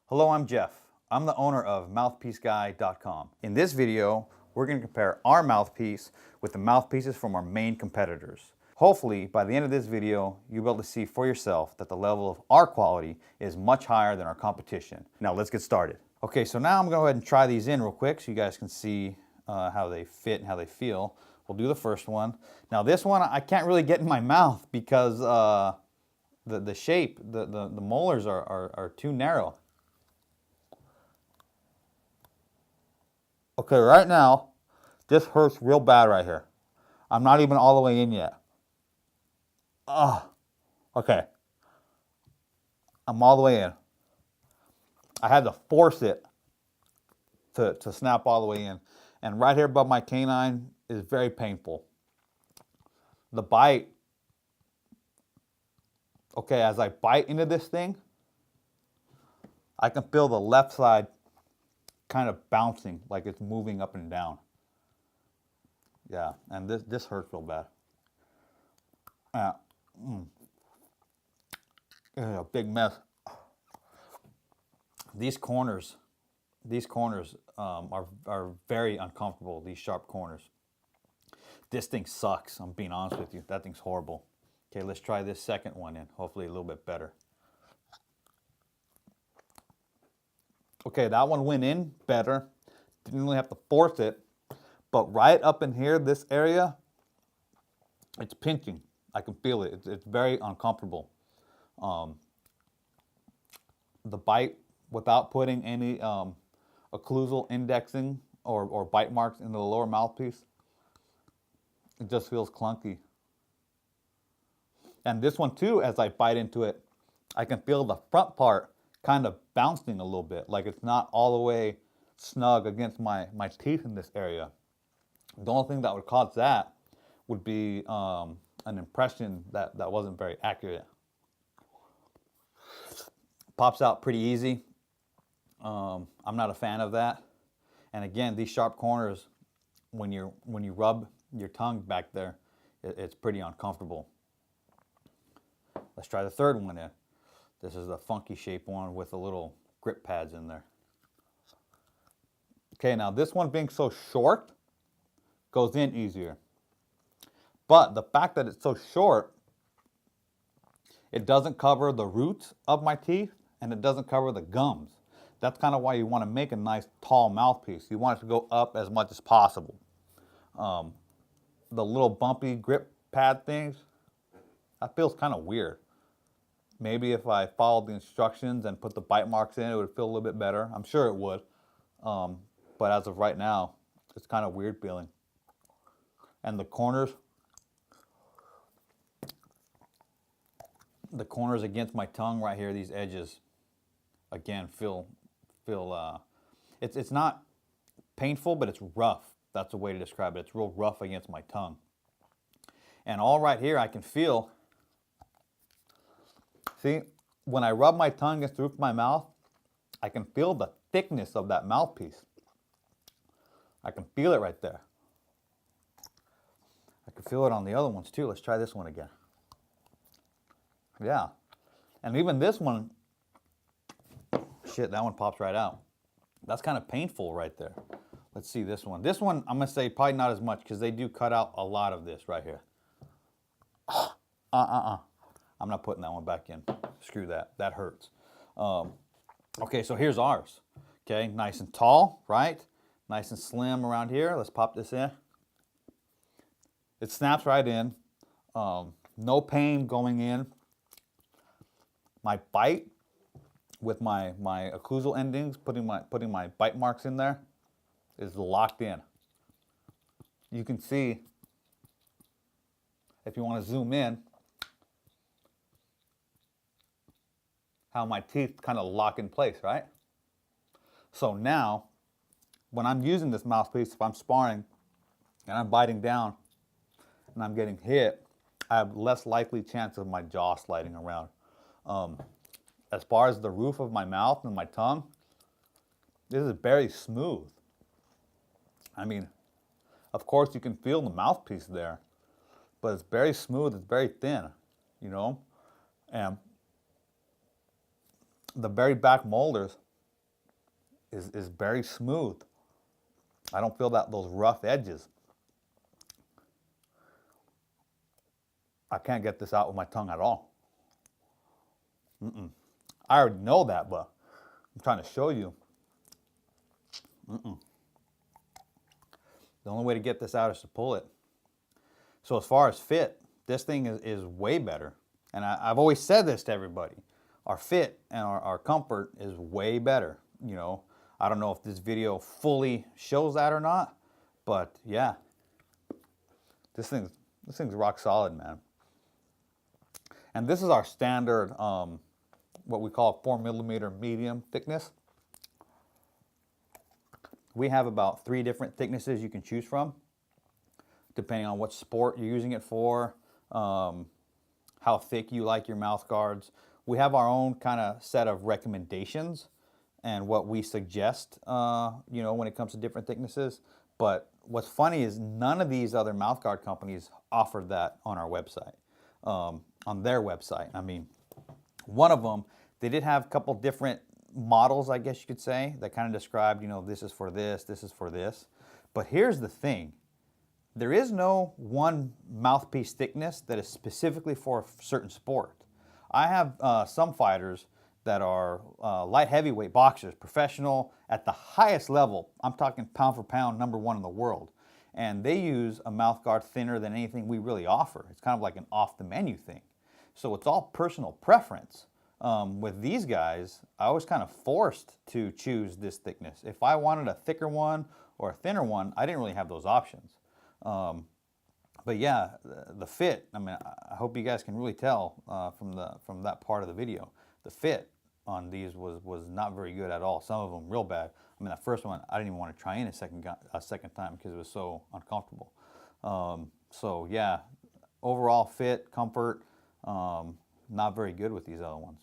Hello, I'm Jeff. I'm the owner of mouthpieceguy.com. In this video, we're going to compare our mouthpiece with the mouthpieces from our main competitors. Hopefully, by the end of this video, you'll be able to see for yourself that the level of our quality is much higher than our competition. Now, let's get started. Okay, so now I'm going to go ahead and try these in real quick so you guys can see how they fit and how they feel. We'll do the first one. Now, this one I can't really get in my mouth because the shape, the molars are too narrow. Okay, right now, this hurts real bad right here. I'm not even all the way in yet. Okay. I'm all the way in. I had to force it to snap all the way in. And right here above my canine is very painful. The bite, okay, as I bite into this thing, I can feel the left side kind of bouncing, like it's moving up and down. Yeah, and this hurts real bad. It's a big mess. These corners are very uncomfortable, these sharp corners. This thing sucks, I'm being honest with you. That thing's horrible. Okay, let's try this second one in, hopefully a little bit better. Okay, that one went in better. Didn't really have to force it. But right up in here, this area, it's pinching. I can feel it. It's very uncomfortable. The bite, without putting any occlusal indexing or bite marks into the lower mouthpiece, it just feels clunky. And this one too, as I bite into it, I can feel the front part kind of bouncing a little bit, like it's not all the way snug against my teeth in this area. The only thing that would cause that would be an impression that wasn't very accurate. Pops out pretty easy. I'm not a fan of that. And again, these sharp corners, when you rub your tongue back there, it's pretty uncomfortable. Let's try the third one in. This is a funky shape one with a little grip pads in there. Okay, now this one being so short goes in easier. But the fact that it's so short, it doesn't cover the roots of my teeth and it doesn't cover the gums. That's kind of why you want to make a nice tall mouthpiece. You want it to go up as much as possible. The little bumpy grip pad things, that feels kind of weird. Maybe if I followed the instructions and put the bite marks in, it would feel a little bit better. I'm sure it would. But as of right now, it's kind of weird feeling. And the corners against my tongue right here, these edges, again, feel it's not painful, but it's rough. That's the way to describe it. It's real rough against my tongue. And all right here, I can feel, see, when I rub my tongue against the roof of my mouth, I can feel the thickness of that mouthpiece. I can feel it right there. I can feel it on the other ones too. Let's try this one again. Yeah. And even this one, shit, that one pops right out. That's kind of painful right there. Let's see this one. This one, I'm going to say probably not as much because they do cut out a lot of this right here. I'm not putting that one back in. Screw that. That hurts. Okay, so here's ours. Okay, nice and tall, right? Nice and slim around here. Let's pop this in. It snaps right in. No pain going in. My bite with my occlusal endings, putting my bite marks in there, is locked in. You can see, if you want to zoom in, how my teeth kind of lock in place, right? So now, when I'm using this mouthpiece, if I'm sparring and I'm biting down and I'm getting hit, I have less likely chance of my jaw sliding around. As far as the roof of my mouth and my tongue, this is very smooth. I mean, of course you can feel the mouthpiece there, but it's very smooth, it's very thin, you know? And the very back molars is very smooth. I don't feel those rough edges. I can't get this out with my tongue at all. I already know that, but I'm trying to show you. The only way to get this out is to pull it. So as far as fit, this thing is way better. And I've always said this to everybody. Our fit and our comfort is way better. You know, I don't know if this video fully shows that or not, but yeah, this thing's rock solid, man. And this is our standard, what we call 4mm medium thickness. We have about 3 different thicknesses you can choose from, depending on what sport you're using it for, how thick you like your mouth guards. We have our own kind of set of recommendations and what we suggest, you know, when it comes to different thicknesses. But what's funny is none of these other mouth guard companies offer that on our website, on their website. I mean, one of them, they did have a couple different models, I guess you could say, that kind of described, you know, this is for this, this is for this. But here's the thing. There is no one mouthpiece thickness that is specifically for a certain sport. I have some fighters that are light heavyweight boxers, professional at the highest level. I'm talking pound for pound, #1 in the world. And they use a mouth guard thinner than anything we really offer. It's kind of like an off the menu thing. So it's all personal preference. With these guys, I was kind of forced to choose this thickness. If I wanted a thicker one or a thinner one, I didn't really have those options. But yeah, the fit, I mean, I hope you guys can really tell from that part of the video. The fit on these was not very good at all. Some of them real bad. I mean, that first one, I didn't even want to try in a second time because it was so uncomfortable. So yeah, overall fit, comfort, not very good with these other ones.